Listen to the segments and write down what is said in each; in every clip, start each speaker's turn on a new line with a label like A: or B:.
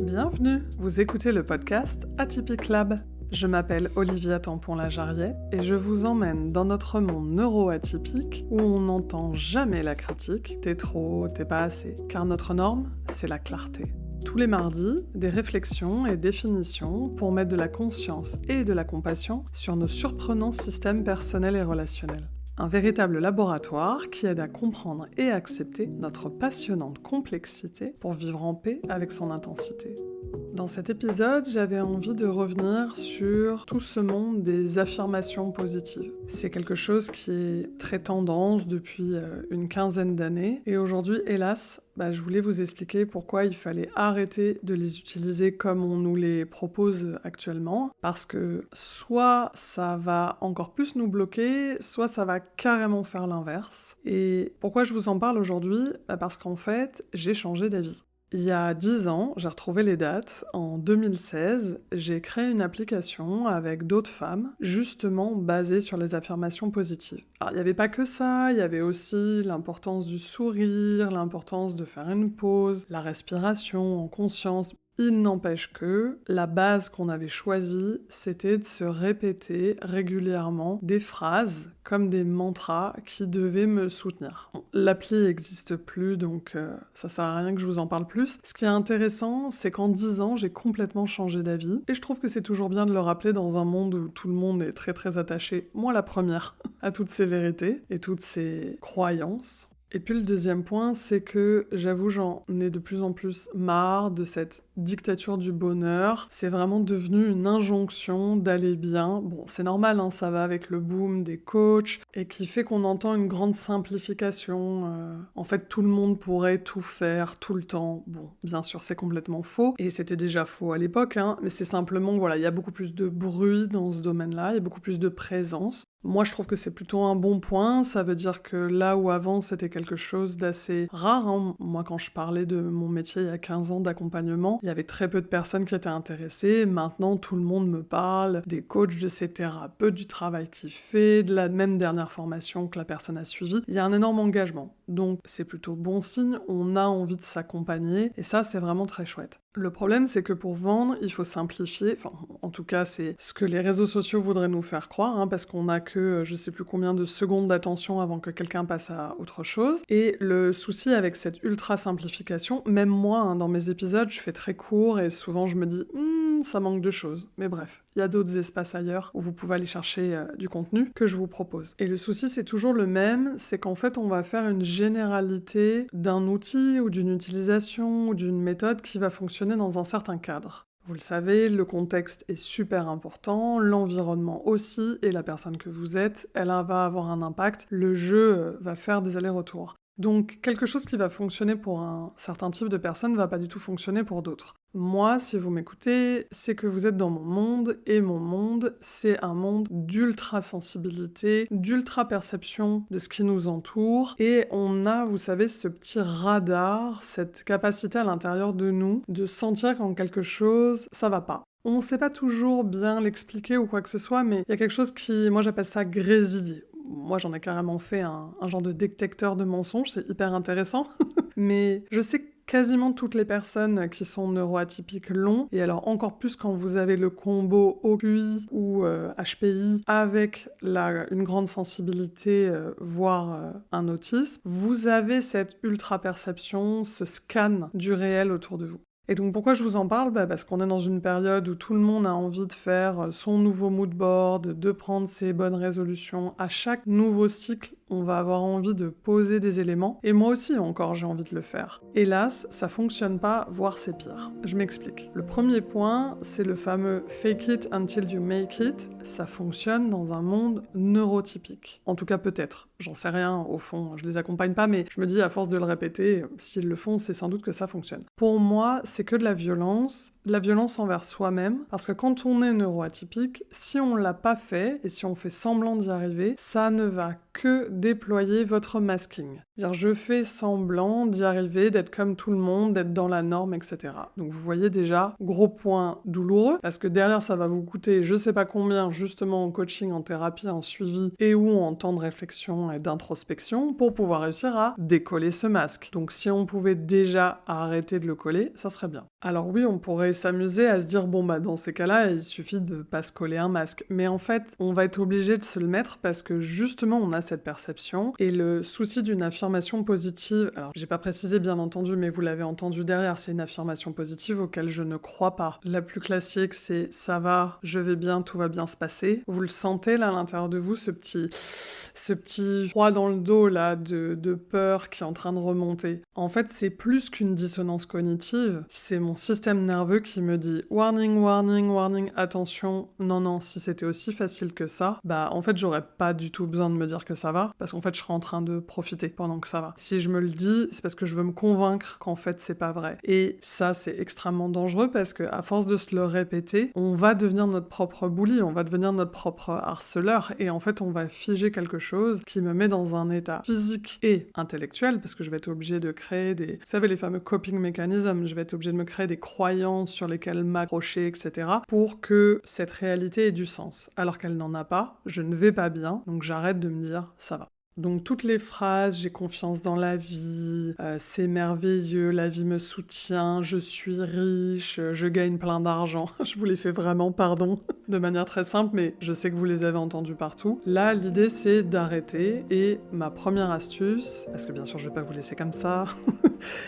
A: Bienvenue, vous écoutez le podcast Atypique Lab. Je m'appelle Olivia Tampon-Lajarriet et je vous emmène dans notre monde neuroatypique où on n'entend jamais la critique « t'es trop, t'es pas assez », car notre norme, c'est la clarté. Tous les mardis, des réflexions et définitions pour mettre de la conscience et de la compassion sur nos surprenants systèmes personnels et relationnels. Un véritable laboratoire qui aide à comprendre et accepter notre passionnante complexité pour vivre en paix avec son intensité. Dans cet épisode, j'avais envie de revenir sur tout ce monde des affirmations positives. C'est quelque chose qui est très tendance depuis une quinzaine d'années et aujourd'hui, hélas, je voulais vous expliquer pourquoi il fallait arrêter de les utiliser comme on nous les propose actuellement, parce que soit ça va encore plus nous bloquer, soit ça va carrément faire l'inverse. Et pourquoi je vous en parle aujourd'hui ? Parce qu'en fait, j'ai changé d'avis. Il y a 10 ans, j'ai retrouvé les dates, en 2016, j'ai créé une application avec d'autres femmes, justement basée sur les affirmations positives. Alors, il n'y avait pas que ça, il y avait aussi l'importance du sourire, l'importance de faire une pause, la respiration en conscience. Il n'empêche que la base qu'on avait choisie, c'était de se répéter régulièrement des phrases comme des mantras qui devaient me soutenir. Bon, l'appli n'existe plus, donc ça sert à rien que je vous en parle plus. Ce qui est intéressant, c'est qu'en 10 ans, j'ai complètement changé d'avis. Et je trouve que c'est toujours bien de le rappeler dans un monde où tout le monde est très très attaché, moi la première, à toutes ces vérités et toutes ces croyances. Et puis le deuxième point, c'est que j'avoue, j'en ai de plus en plus marre de cette dictature du bonheur. C'est vraiment devenu une injonction d'aller bien. Bon, c'est normal, hein, ça va avec le boom des coachs et qui fait qu'on entend une grande simplification. En fait, tout le monde pourrait tout faire tout le temps. Bon, bien sûr, c'est complètement faux. Et c'était déjà faux à l'époque, hein, mais c'est simplement, voilà, il y a beaucoup plus de bruit dans ce domaine-là, il y a beaucoup plus de présence. Moi, je trouve que c'est plutôt un bon point. Ça veut dire que là où avant, c'était quelque chose d'assez rare, hein. Moi, quand je parlais de mon métier il y a 15 ans d'accompagnement, il y avait très peu de personnes qui étaient intéressées. Maintenant, tout le monde me parle des coachs, de ses thérapeutes, du travail qu'il fait, de la même dernière formation que la personne a suivie. Il y a un énorme engagement. Donc, c'est plutôt bon signe. On a envie de s'accompagner. Et ça, c'est vraiment très chouette. Le problème, c'est que pour vendre, il faut simplifier. Enfin, en tout cas, c'est ce que les réseaux sociaux voudraient nous faire croire, hein, parce qu'on n'a que je sais plus combien de secondes d'attention avant que quelqu'un passe à autre chose. Et le souci avec cette ultra simplification, même moi, hein, dans mes épisodes, je fais très court et souvent je me dis ça manque de choses. Mais bref, il y a d'autres espaces ailleurs où vous pouvez aller chercher du contenu que je vous propose. Et le souci, c'est toujours le même, c'est qu'en fait, on va faire une généralité d'un outil ou d'une utilisation ou d'une méthode qui va fonctionner dans un certain cadre. Vous le savez, le contexte est super important, l'environnement aussi, et la personne que vous êtes, elle va avoir un impact, le jeu va faire des allers-retours. Donc, quelque chose qui va fonctionner pour un certain type de personnes ne va pas du tout fonctionner pour d'autres. Moi, si vous m'écoutez, c'est que vous êtes dans mon monde, et mon monde, c'est un monde d'ultra-sensibilité, d'ultra-perception de ce qui nous entoure, et on a, vous savez, ce petit radar, cette capacité à l'intérieur de nous, de sentir quand quelque chose, ça va pas. On ne sait pas toujours bien l'expliquer ou quoi que ce soit, mais il y a quelque chose qui, moi j'appelle ça grésiller. Moi, j'en ai carrément fait un genre de détecteur de mensonges, c'est hyper intéressant. Mais je sais que quasiment toutes les personnes qui sont neuroatypiques l'ont, et alors encore plus quand vous avez le combo OQI ou HPI avec une grande sensibilité, voire un autisme, vous avez cette ultra-perception, ce scan du réel autour de vous. Et donc pourquoi je vous en parle ? Parce qu'on est dans une période où tout le monde a envie de faire son nouveau mood board, de prendre ses bonnes résolutions. À chaque nouveau cycle, on va avoir envie de poser des éléments. Et moi aussi, encore, j'ai envie de le faire. Hélas, ça fonctionne pas, voire c'est pire. Je m'explique. Le premier point, c'est le fameux « fake it until you make it ». Ça fonctionne dans un monde neurotypique. En tout cas, peut-être. J'en sais rien, au fond, je les accompagne pas, mais je me dis, à force de le répéter, s'ils le font, c'est sans doute que ça fonctionne. Pour moi, c'est que de la violence envers soi-même, parce que quand on est neuroatypique, si on l'a pas fait, et si on fait semblant d'y arriver, ça ne va que déployer votre masking. C'est-à-dire, je fais semblant d'y arriver, d'être comme tout le monde, d'être dans la norme, etc. Donc vous voyez déjà, gros point douloureux, parce que derrière ça va vous coûter je sais pas combien, justement en coaching, en thérapie, en suivi, et ou en temps de réflexion et d'introspection, pour pouvoir réussir à décoller ce masque. Donc si on pouvait déjà arrêter de le coller, ça serait bien. Alors oui, on pourrait s'amuser à se dire, bon bah dans ces cas-là, il suffit de pas se coller un masque. Mais en fait, on va être obligé de se le mettre parce que justement, on a cette perception. Et le souci d'une affirmation positive, alors j'ai pas précisé bien entendu, mais vous l'avez entendu derrière, c'est une affirmation positive auquel je ne crois pas. La plus classique, c'est ça va, je vais bien, tout va bien se passer. Vous le sentez là à l'intérieur de vous, ce petit froid dans le dos là de peur qui est en train de remonter. En fait, c'est plus qu'une dissonance cognitive, c'est mon système nerveux qui me dit warning, warning, warning, attention, non, si c'était aussi facile que ça, bah en fait j'aurais pas du tout besoin de me dire que ça va, parce qu'en fait je serais en train de profiter pendant que ça va. Si je me le dis, c'est parce que je veux me convaincre qu'en fait c'est pas vrai. Et ça c'est extrêmement dangereux parce que à force de se le répéter, on va devenir notre propre bully, on va devenir notre propre harceleur, et en fait on va figer quelque chose qui me met dans un état physique et intellectuel, parce que je vais être obligée de créer des, vous savez, les fameux coping mechanisms, je vais être obligée de me créer des croyances sur lesquelles m'accrocher, etc., pour que cette réalité ait du sens. Alors qu'elle n'en a pas, je ne vais pas bien, donc j'arrête de me dire ça va. Donc toutes les phrases, j'ai confiance dans la vie, c'est merveilleux, la vie me soutient, je suis riche, je gagne plein d'argent. Je vous les fais vraiment, pardon, de manière très simple, mais je sais que vous les avez entendus partout. Là, l'idée, c'est d'arrêter, et ma première astuce, parce que bien sûr, je vais pas vous laisser comme ça,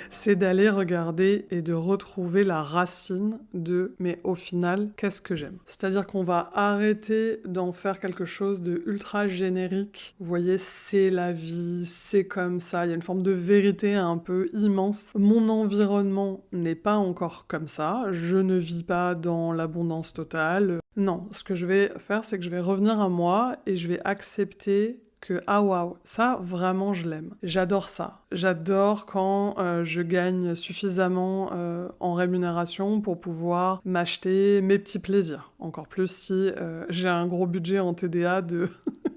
A: c'est d'aller regarder et de retrouver la racine de « mais au final, qu'est-ce que j'aime ?» C'est-à-dire qu'on va arrêter d'en faire quelque chose de ultra générique. Vous voyez, c'est la vie, c'est comme ça, il y a une forme de vérité un peu immense. Mon environnement n'est pas encore comme ça, je ne vis pas dans l'abondance totale. Non, ce que je vais faire, c'est que je vais revenir à moi et je vais accepter que ah waouh, ça vraiment je l'aime. J'adore ça. J'adore quand je gagne suffisamment en rémunération pour pouvoir m'acheter mes petits plaisirs. Encore plus si j'ai un gros budget en TDA de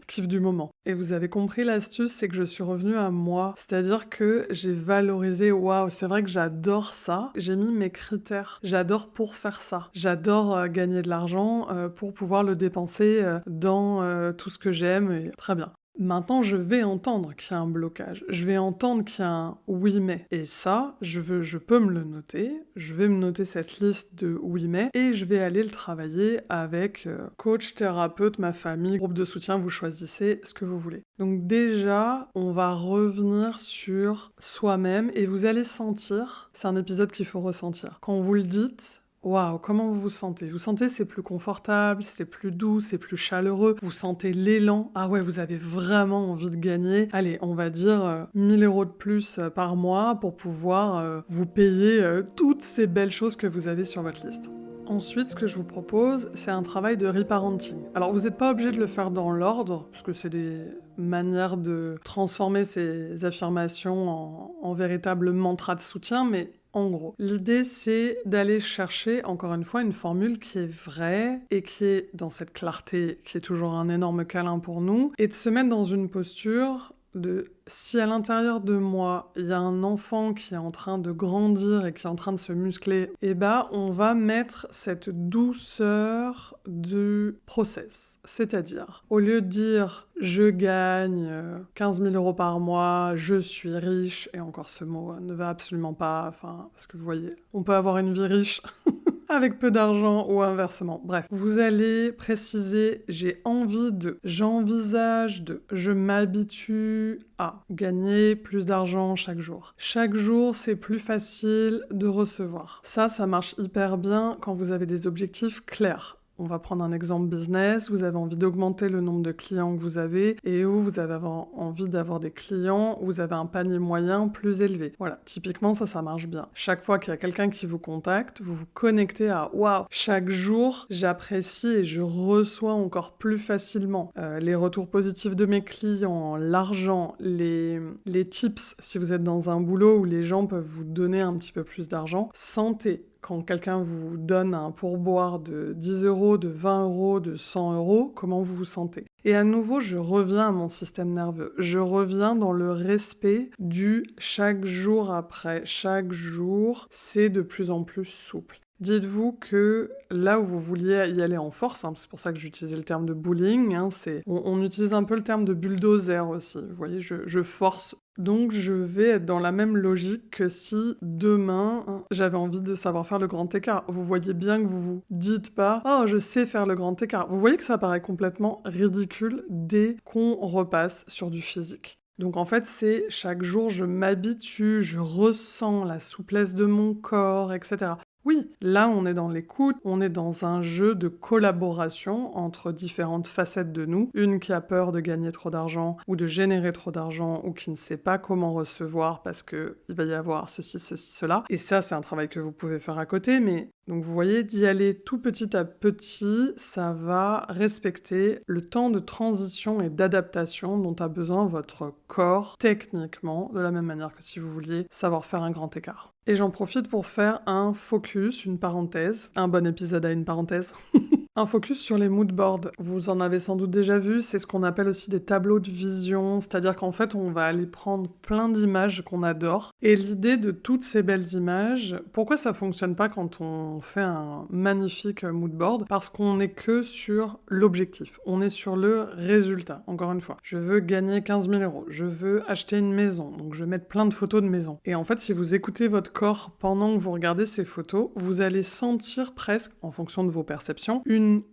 A: kiff du moment. Et vous avez compris l'astuce, c'est que je suis revenue à moi. C'est-à-dire que j'ai valorisé, waouh, c'est vrai que j'adore ça. J'ai mis mes critères. J'adore pour faire ça. J'adore gagner de l'argent pour pouvoir le dépenser dans tout ce que j'aime. Et très bien. Maintenant, je vais entendre qu'il y a un blocage. Je vais entendre qu'il y a un oui mais. Et ça, je peux me le noter. Je vais me noter cette liste de oui mais et je vais aller le travailler avec coach, thérapeute, ma famille, groupe de soutien. Vous choisissez ce que vous voulez. Donc déjà, on va revenir sur soi-même et vous allez sentir. C'est un épisode qu'il faut ressentir. Quand vous le dites. Waouh, comment vous vous sentez? Vous sentez c'est plus confortable, c'est plus doux, c'est plus chaleureux, vous sentez l'élan. Ah ouais, vous avez vraiment envie de gagner. Allez, on va dire 1000 € de plus par mois pour pouvoir vous payer toutes ces belles choses que vous avez sur votre liste. Ensuite, ce que je vous propose, c'est un travail de reparenting. Alors, vous n'êtes pas obligé de le faire dans l'ordre, parce que c'est des manières de transformer ces affirmations en véritable mantra de soutien, mais en gros, l'idée, c'est d'aller chercher, encore une fois, une formule qui est vraie et qui est dans cette clarté, qui est toujours un énorme câlin pour nous, et de se mettre dans une posture de si à l'intérieur de moi, il y a un enfant qui est en train de grandir et qui est en train de se muscler, eh ben, on va mettre cette douceur du process. C'est-à-dire, au lieu de dire « je gagne 15 000 € par mois, je suis riche », et encore ce mot ne va absolument pas, parce que vous voyez, on peut avoir une vie riche avec peu d'argent ou inversement. Bref, vous allez préciser « j'ai envie de »,« j'envisage de »,« je m'habitue à » gagner plus d'argent chaque jour. Chaque jour, c'est plus facile de recevoir. Ça marche hyper bien quand vous avez des objectifs clairs. On va prendre un exemple business, vous avez envie d'augmenter le nombre de clients que vous avez et où vous avez envie d'avoir des clients, vous avez un panier moyen plus élevé. Voilà, typiquement ça marche bien. Chaque fois qu'il y a quelqu'un qui vous contacte, vous vous connectez à « Waouh, chaque jour, j'apprécie et je reçois encore plus facilement les retours positifs de mes clients, l'argent, les tips si vous êtes dans un boulot où les gens peuvent vous donner un petit peu plus d'argent. Sentez quand quelqu'un vous donne un pourboire de 10 euros, de 20 euros, de 100 euros, comment vous vous sentez? Et à nouveau, je reviens à mon système nerveux. Je reviens dans le respect du chaque jour après. Chaque jour, c'est de plus en plus souple. Dites-vous que là où vous vouliez y aller en force, c'est pour ça que j'utilisais le terme de bullying, on utilise un peu le terme de bulldozer aussi. Vous voyez, je force. Donc je vais être dans la même logique que si demain j'avais envie de savoir faire le grand écart. Vous voyez bien que vous vous dites pas « Oh, je sais faire le grand écart ». Vous voyez que ça paraît complètement ridicule dès qu'on repasse sur du physique. Donc en fait, c'est chaque jour, je m'habitue, je ressens la souplesse de mon corps, etc. Oui, là on est dans l'écoute, on est dans un jeu de collaboration entre différentes facettes de nous, une qui a peur de gagner trop d'argent ou de générer trop d'argent ou qui ne sait pas comment recevoir parce qu'il va y avoir ceci, cela. Et ça, c'est un travail que vous pouvez faire à côté, mais donc vous voyez, d'y aller tout petit à petit, ça va respecter le temps de transition et d'adaptation dont a besoin votre corps techniquement, de la même manière que si vous vouliez savoir faire un grand écart. Et j'en profite pour faire un focus, une parenthèse, un bon épisode à une parenthèse. Un focus sur les moodboards. Vous en avez sans doute déjà vu, c'est ce qu'on appelle aussi des tableaux de vision, c'est-à-dire qu'en fait, on va aller prendre plein d'images qu'on adore. Et l'idée de toutes ces belles images, pourquoi ça fonctionne pas quand on fait un magnifique moodboard? Parce qu'on n'est que sur l'objectif, on est sur le résultat. Encore une fois, je veux gagner 15 000 euros, je veux acheter une maison, donc je vais mettre plein de photos de maison. Et en fait, si vous écoutez votre corps pendant que vous regardez ces photos, vous allez sentir presque, en fonction de vos perceptions,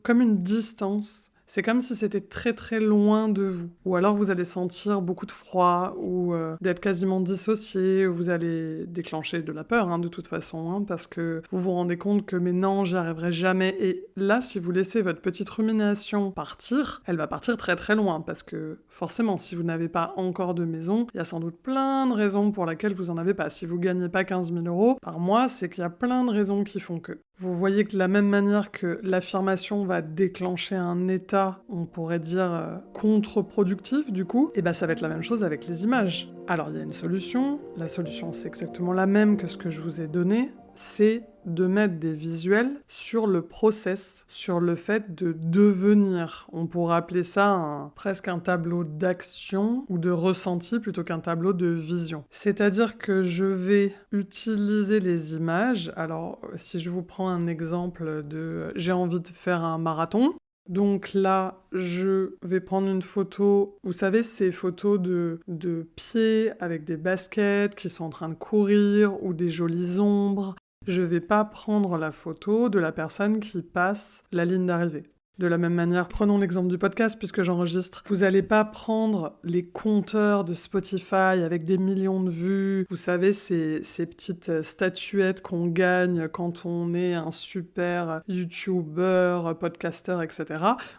A: comme une distance. C'est comme si c'était très très loin de vous. Ou alors vous allez sentir beaucoup de froid, ou d'être quasiment dissocié, ou vous allez déclencher de la peur, de toute façon, parce que vous vous rendez compte que mais non, j'y arriverai jamais. Et là, si vous laissez votre petite rumination partir, elle va partir très très loin, parce que forcément, si vous n'avez pas encore de maison, il y a sans doute plein de raisons pour lesquelles vous en avez pas. Si vous gagnez pas 15 000 euros par mois, c'est qu'il y a plein de raisons qui font que. Vous voyez que de la même manière que l'affirmation va déclencher un état, on pourrait dire contre-productif du coup, et ça va être la même chose avec les images. Alors il y a une solution, la solution c'est exactement la même que ce que je vous ai donné, c'est de mettre des visuels sur le process, sur le fait de devenir. On pourrait appeler ça presque un tableau d'action ou de ressenti plutôt qu'un tableau de vision. C'est-à-dire que je vais utiliser les images. Alors, si je vous prends un exemple de « j'ai envie de faire un marathon », donc là, je vais prendre une photo, vous savez, ces photos de pieds avec des baskets qui sont en train de courir ou des jolies ombres. Je vais pas prendre la photo de la personne qui passe la ligne d'arrivée. De la même manière, prenons l'exemple du podcast puisque j'enregistre. Vous n'allez pas prendre les compteurs de Spotify avec des millions de vues. Vous savez, ces petites statuettes qu'on gagne quand on est un super YouTuber, podcasteur, etc.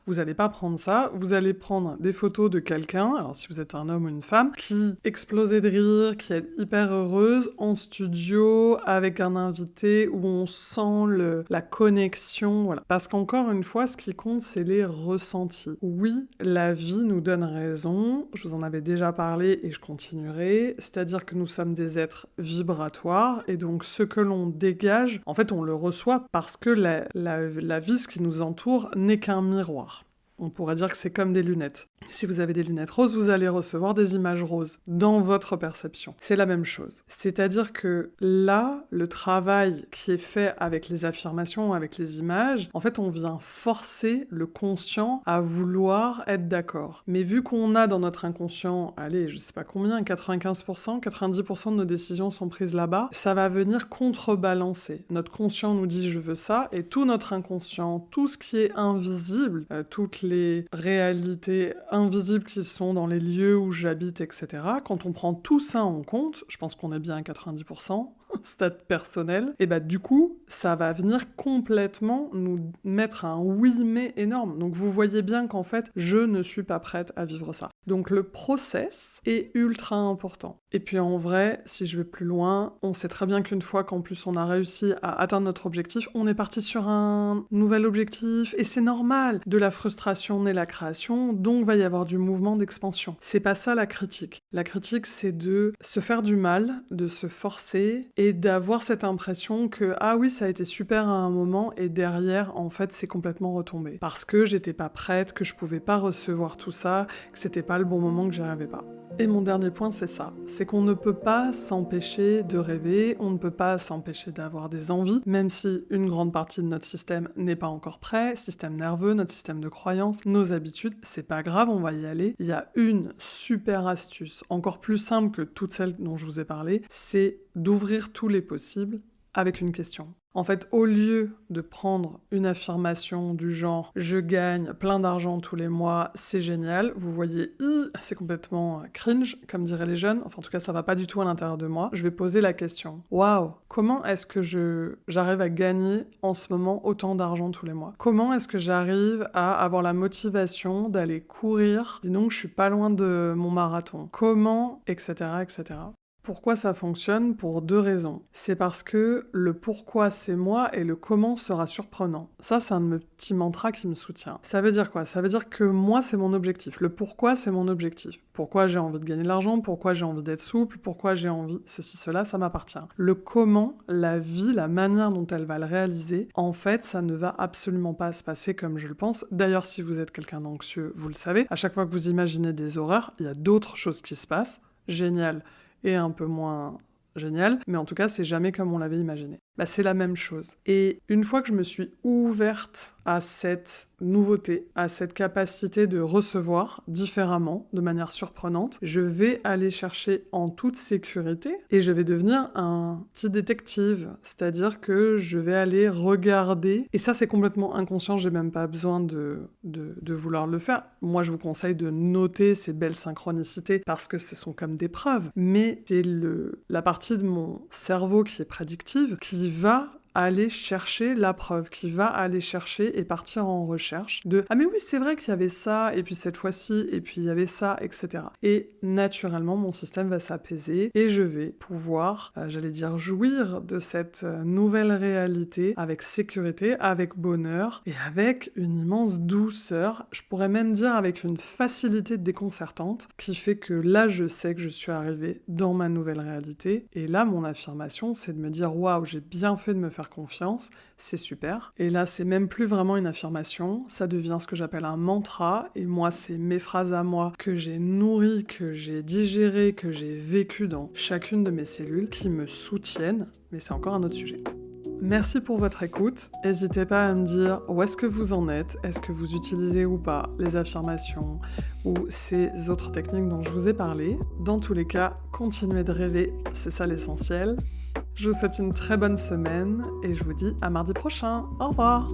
A: Vous n'allez pas prendre ça. Vous allez prendre des photos de quelqu'un, alors si vous êtes un homme ou une femme, qui explosait de rire, qui est hyper heureuse, en studio, avec un invité, où on sent la connexion. Voilà. Parce qu'encore une fois, ce qui compte, c'est les ressentis. Oui, la vie nous donne raison, je vous en avais déjà parlé et je continuerai, c'est-à-dire que nous sommes des êtres vibratoires et donc ce que l'on dégage, en fait on le reçoit parce que la vie, ce qui nous entoure, n'est qu'un miroir. On pourrait dire que c'est comme des lunettes. Si vous avez des lunettes roses, vous allez recevoir des images roses dans votre perception. C'est la même chose. C'est-à-dire que là, le travail qui est fait avec les affirmations, avec les images, en fait, on vient forcer le conscient à vouloir être d'accord. Mais vu qu'on a dans notre inconscient, allez, je sais pas combien, 95%, 90% de nos décisions sont prises là-bas, ça va venir contrebalancer. Notre conscient nous dit « je veux ça » et tout notre inconscient, tout ce qui est invisible, toutes les réalités invisibles qui sont dans les lieux où j'habite, etc. Quand on prend tout ça en compte, je pense qu'on est bien à 90%, stade personnel, et du coup, ça va venir complètement nous mettre un oui mais énorme. Donc vous voyez bien qu'en fait, je ne suis pas prête à vivre ça. Donc le process est ultra important. Et puis en vrai, si je vais plus loin, on sait très bien qu'une fois qu'en plus on a réussi à atteindre notre objectif, on est parti sur un nouvel objectif, et c'est normal. De la frustration naît la création, donc va y avoir du mouvement d'expansion. C'est pas ça la critique. La critique, c'est de se faire du mal, de se forcer, et d'avoir cette impression que ah oui, ça a été super à un moment, et derrière, en fait, c'est complètement retombé. Parce que j'étais pas prête, que je pouvais pas recevoir tout ça, que c'était pas le bon moment, que j'y arrivais pas. Et mon dernier point, c'est ça. C'est qu'on ne peut pas s'empêcher de rêver, on ne peut pas s'empêcher d'avoir des envies, même si une grande partie de notre système n'est pas encore prêt, système nerveux, notre système de croyances, nos habitudes, c'est pas grave, on va y aller. Il y a une super astuce, encore plus simple que toutes celles dont je vous ai parlé, c'est d'ouvrir tous les possibles avec une question. En fait, au lieu de prendre une affirmation du genre « je gagne plein d'argent tous les mois, c'est génial », vous voyez « c'est complètement cringe », comme diraient les jeunes, enfin en tout cas ça va pas du tout à l'intérieur de moi, je vais poser la question « Waouh, comment est-ce que j'arrive à gagner en ce moment autant d'argent tous les mois ? Comment est-ce que j'arrive à avoir la motivation d'aller courir, dis donc je suis pas loin de mon marathon ? Comment, etc., etc. » Pourquoi ça fonctionne ? Pour 2 raisons. C'est parce que le pourquoi c'est moi et le comment sera surprenant. Ça, c'est un de mes petits mantras qui me soutient. Ça veut dire quoi ? Ça veut dire que moi, c'est mon objectif. Le pourquoi, c'est mon objectif. Pourquoi j'ai envie de gagner de l'argent ? Pourquoi j'ai envie d'être souple ? Pourquoi j'ai envie ceci, cela, ça m'appartient. Le comment, la vie, la manière dont elle va le réaliser, en fait, ça ne va absolument pas se passer comme je le pense. D'ailleurs, si vous êtes quelqu'un d'anxieux, vous le savez, à chaque fois que vous imaginez des horreurs, il y a d'autres choses qui se passent. Génial. Et un peu moins génial, mais en tout cas, c'est jamais comme on l'avait imaginé. C'est la même chose. Et une fois que je me suis ouverte à cette nouveauté, à cette capacité de recevoir différemment, de manière surprenante, je vais aller chercher en toute sécurité et je vais devenir un petit détective. C'est-à-dire que je vais aller regarder, et ça c'est complètement inconscient, j'ai même pas besoin de vouloir le faire. Moi je vous conseille de noter ces belles synchronicités parce que ce sont comme des preuves, mais c'est la partie de mon cerveau qui est prédictive, qui va aller chercher la preuve, qui va aller chercher et partir en recherche de « Ah mais oui, c'est vrai qu'il y avait ça, et puis cette fois-ci, et puis il y avait ça, etc. » Et naturellement, mon système va s'apaiser et je vais pouvoir, jouir de cette nouvelle réalité avec sécurité, avec bonheur et avec une immense douceur. Je pourrais même dire avec une facilité déconcertante qui fait que là, je sais que je suis arrivée dans ma nouvelle réalité. Et là, mon affirmation, c'est de me dire « Waouh, j'ai bien fait de me faire confiance, c'est super. » Et là, c'est même plus vraiment une affirmation, ça devient ce que j'appelle un mantra, et moi, c'est mes phrases à moi que j'ai nourries, que j'ai digérées, que j'ai vécues dans chacune de mes cellules, qui me soutiennent, mais c'est encore un autre sujet. Merci pour votre écoute. N'hésitez pas à me dire où est-ce que vous en êtes, est-ce que vous utilisez ou pas les affirmations ou ces autres techniques dont je vous ai parlé. Dans tous les cas, continuez de rêver, c'est ça l'essentiel. Je vous souhaite une très bonne semaine et je vous dis à mardi prochain. Au revoir!